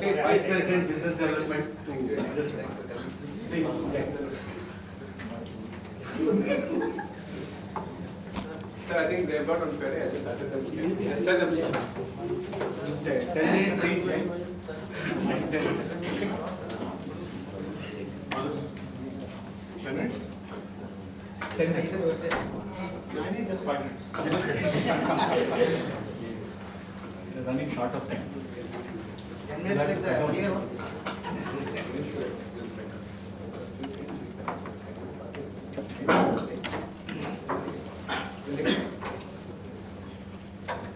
Vice President Business Development to this please. Sir, I think they've got on query. I just started them. Just tell them. 10 minutes each. 10 minutes. 10 minutes. I need just 5 minutes. We're running short of time. 10 minutes like the earlier one.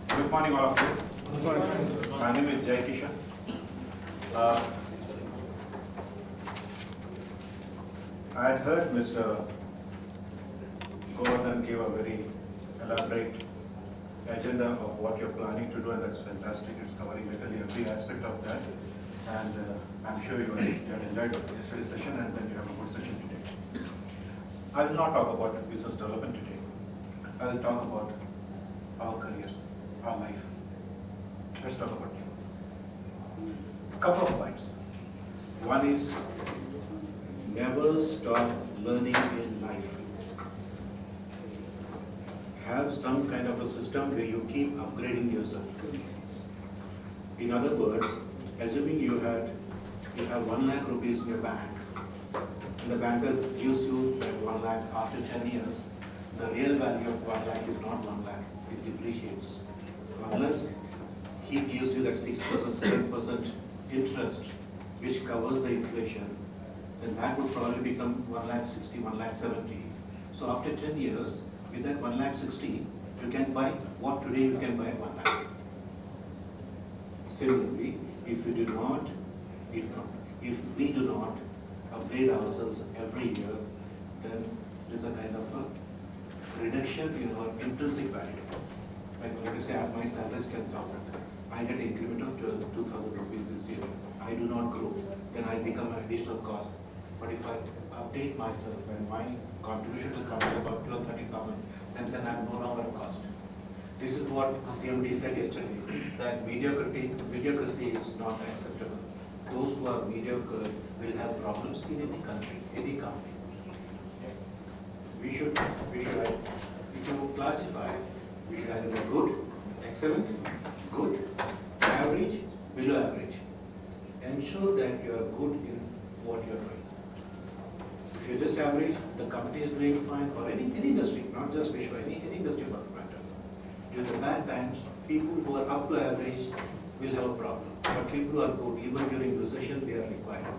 Good morning, all of you. My name is Jaikishan. I had heard Mr. Govardhan give a very elaborate agenda of what you're planning to do, and that's fantastic. It's covering literally every aspect of that. And I'm sure you had enjoyed yesterday's session, and then you have a good session today. I will not talk about business development today. I will talk about our careers, our life. Let's talk about you. A couple of points. One is never stop learning in life. Have some kind of a system where you keep upgrading yourself. In other words, assuming you have 1 lakh rupees in your bank, and the banker gives you that 1 lakh after 10 years, the real value of 1 lakh is not 1 lakh, it depreciates. Unless he gives you that 6%, 7% interest, which covers the inflation, then that would probably become 1 lakh 60, 1 lakh 70. So after 10 years, with that 1 lakh 60, you can buy what today you can buy 1 lakh. Similarly, if we do not upgrade ourselves every year, then there is a kind of a reduction in our intrinsic value. Like when I say my salary is 10,000, I get an increment of 2,000 rupees this year. I do not grow, then I become an additional cost. But if I update myself and my contribution to the company about 12,000, 13,000, then I'm no longer a cost. This is what CMD said yesterday, that mediocrity is not acceptable. Those who are mediocre will have problems in any country, any company. We should, if you classify, we should either be good, excellent, good, average, below average. Ensure that you are good in what you are doing. If you're just average, the company is doing fine, or any industry, not just Vishwa, any industry for that matter. During the bad times, people who are up to average will have a problem. But people who are good, even during recession, they are required.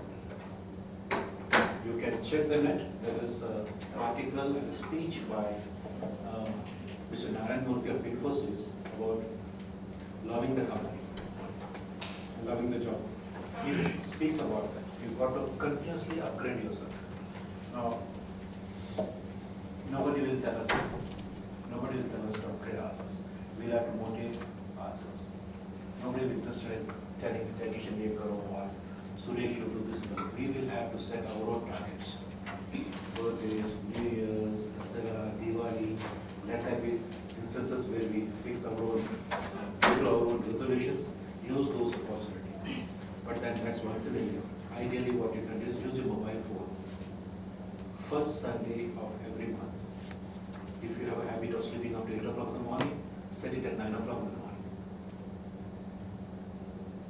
You can check the net. There is an article and a speech by Mr. Narayan Murthy of Infosys about loving the company, loving the job. He speaks about that. You've got to continuously upgrade yourself. Now, nobody will tell us to upgrade ourselves. We'll have to motivate ourselves. Nobody will be interested in telling Jaikishan you karo or Suresh you do this. We will have to set our own targets. Birthdays, New Year's, Dasara, Diwali. Let there be instances where we fix our own resolutions, use those opportunities. But that's once in a year. Ideally, what you can do is use your mobile phone. First Sunday of every month. If you have a habit of sleeping up to 8 o'clock in the morning, set it at 9 o'clock in the morning.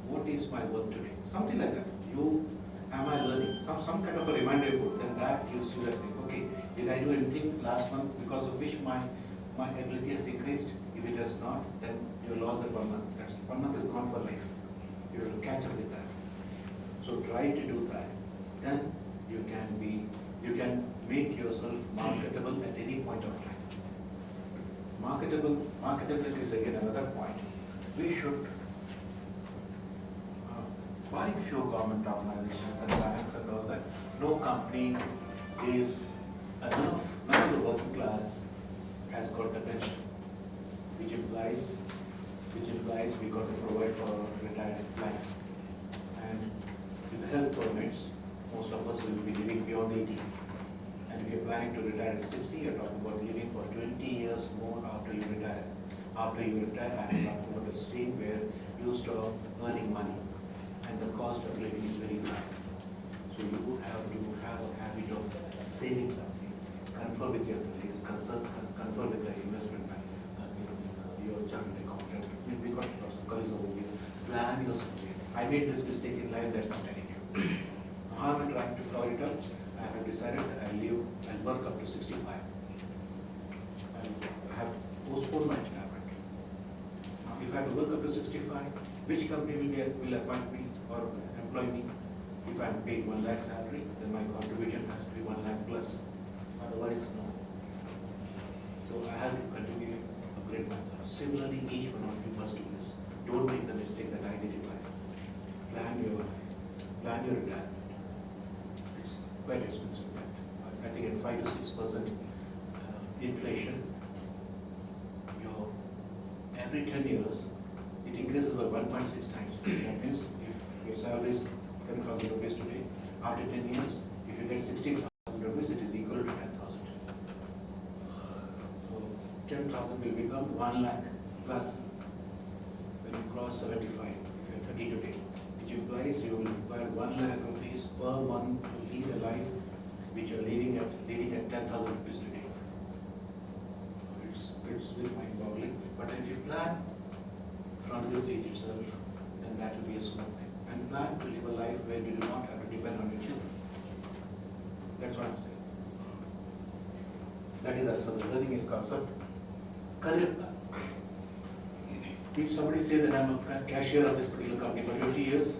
What is my work today? Something like that. Am I learning? Some kind of a reminder you put, then that gives you that thing. Okay, did I do anything last month because of which my ability has increased? If it has not, then you lost that 1 month. That's 1 month is gone for life. You have to catch up with that. So try to do that. Then you can make yourself marketable at any point of time. Marketability is again another point. We should, barring few government organizations and banks and all that, no company is enough. None of the working class has got the pension, which implies we got to provide for our retired life. And with health permits, most of us will be living beyond 80. And if you're planning to retire at 60, you're talking about living for 20 years more after you retire. After you retire, I'm talking about a scene where you stop earning money. And and the cost of living is very high. So you have to have a habit of saving something, confer with your colleagues, confer with the investment bank, your chartered accountant. We got lots of colleagues over here. Plan your survey. I made this mistake in life, that's I'm telling you. How am I trying to cover it up? I have decided that I'll work up to 65. I have postponed my retirement. Now, if I have to work up to 65, which company will appoint me or employ me? If I'm paid 1 lakh salary, then my contribution has to be 1 lakh plus. Otherwise, no. So I have to continue to upgrade myself. Similarly, each one of you must do this. Don't make the mistake that I did in life. Plan your life. Plan your retirement. It's quite expensive. I think at 5 to 6% inflation, every 10 years, it increases by 1.6 times. That means if your salary is 10,000 rupees today, after 10 years, if you get 16,000 rupees, it is equal to 10,000. So 10,000 will become 1 lakh plus when you cross 75, if you are 30 today, which implies you will require 1 lakh rupees per month to lead a life which you are leading at 10,000 rupees today. So it's a bit mind-boggling. But if you plan from this age itself, then that will be a small thing. And plan to live a life where you do not have to depend on your children. That's what I'm saying. That is as far as learning is concerned. Career plan. If somebody says that I'm a cashier of this particular company for 20 years,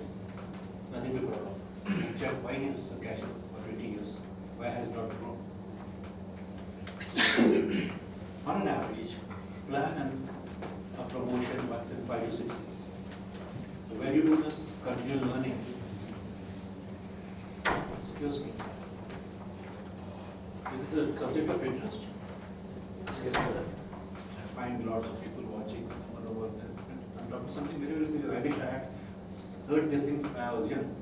it's nothing to be proud of. Check why is a cashier for 20 years? Why has not grown? On an average, plan a promotion once in 5 to 6 years. So when you do this continual learning, excuse me, this is a subject of interest. Yes, sir. I find lots of people watching someone over there. And I'm talking something very, very serious. I wish I had heard these things when I was young.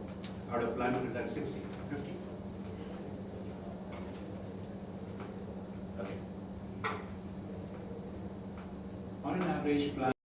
I would have planned to retire at 60, 50. Okay. On an average, plan